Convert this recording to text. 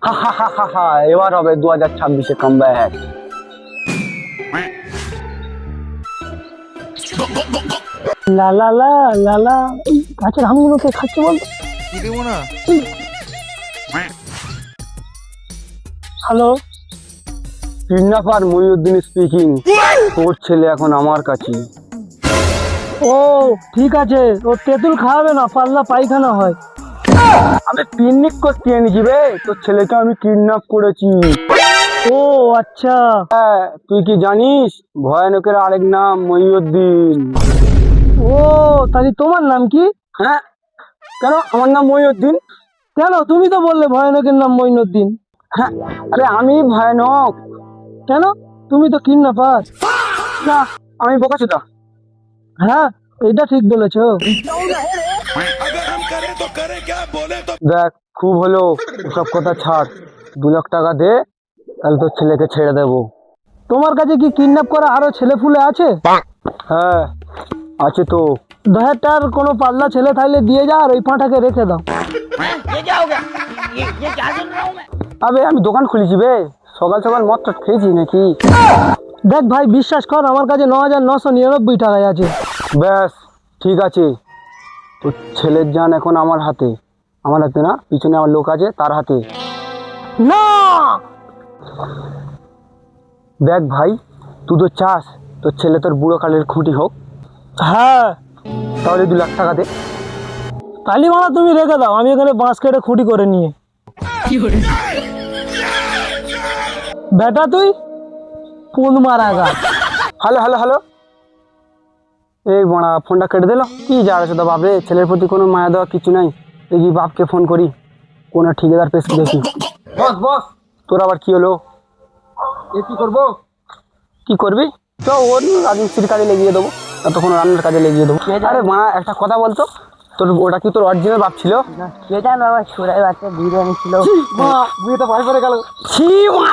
হা হা হা হা হা, এবার হবে 2026-এ কামব্যাক। লা লা লা লা লা, গাছের আমগুলো কে খাচ্ছে বল? কি দেবো না? Hello, kidnapper Mohiuddin speaking. তোর ছেলে এখন আমার কাছে। ও ঠিক আছে, ও তেঁতুল খাওয়াবে না, পাল্লা পায়খানা হয়। আমি পিকনিক করতে এনেছি বে, তোর ছেলেকে আমি কিডন্যাপ করেছি। ও আচ্ছা, হ্যাঁ, তুই কি জানিস ভয়ানকের আরেক নাম মহিউদ্দিন? ও তাহলে তোমার নাম কি? হ্যাঁ, কেন আমার নাম মহিউদ্দিন? কেন, তুমি তো বললে ভয়ানকের নাম মঈনুদ্দিন। হ্যাঁ, আরে আমি ভয়ানক। কেন, তুমি তো কিডন্যাপার। না, আমি বোকাচোদা। হ্যাঁ, এটা ঠিক বলেছো। দেখ, খুব হলো, ওসব কথা ছাড়। 2 লাখ টাকা দে, তাহলে তোর ছেলেকে ছেড়ে দেবো। তোমার কাছে কি কিডন্যাপ করা আরো ছেলে ফুলে আছে? হ্যাঁ, আছে তো। 10,000 টাকার কোনো পাল্লা ছেলে থাকলে দিয়ে যা, আর ওই পাঁঠাকে রেখে দাও। আবে আমি দোকান খুলেছি বে, সকাল সকাল মদ টদ খেয়েছি নাকি? দেখ ভাই, বিশ্বাস কর, আমার কাছে 9,999 টাকায় আছে। ব্যাস, ঠিক আছে। তোর ছেলের জান এখন আমার হাতে। আমার হাতে না, পিছনে আমার লোক আছে, তার হাতে। না, দেখ ভাই, তুই তো চাস তোর ছেলে তোর বুড়ো কালের খুঁটি হোক। হ্যাঁ, তাহলে 2 লাখ টাকা দে। তালি মানা তুমি রেখে দাও, আমি এখানে বাঁশ কেটে খুঁটি করে নিয়ে। বেটা তুই কোন মারা গা? হ্যালো হ্যালো হ্যালো, এই বড়া ফোনটা কেটে দিল। কি যার আছে তো বাপরে, ছেলের প্রতি কোনো মায়া দেওয়া কিছু নাই। দেখি বাপকে ফোন করি, কোনো ঠিকাদার পেশ দেখি। বস বস, তোর আবার কি হলো? কি করবো? কি করবি? তো ওর রাজমিস্ত্রির কাজে লেগিয়ে দেবো, তখন রান্নার কাজে লেগিয়ে দেবো। আরে মা, একটা কথা বলতো, তোর ওটা কি তোর অরিজিনাল বাপ ছিল? কে জানো, আমার সুরাই বাচ্চা বিরিয়ানি ছিল। বুঝে তো ভয় করে গেল। ছি মা।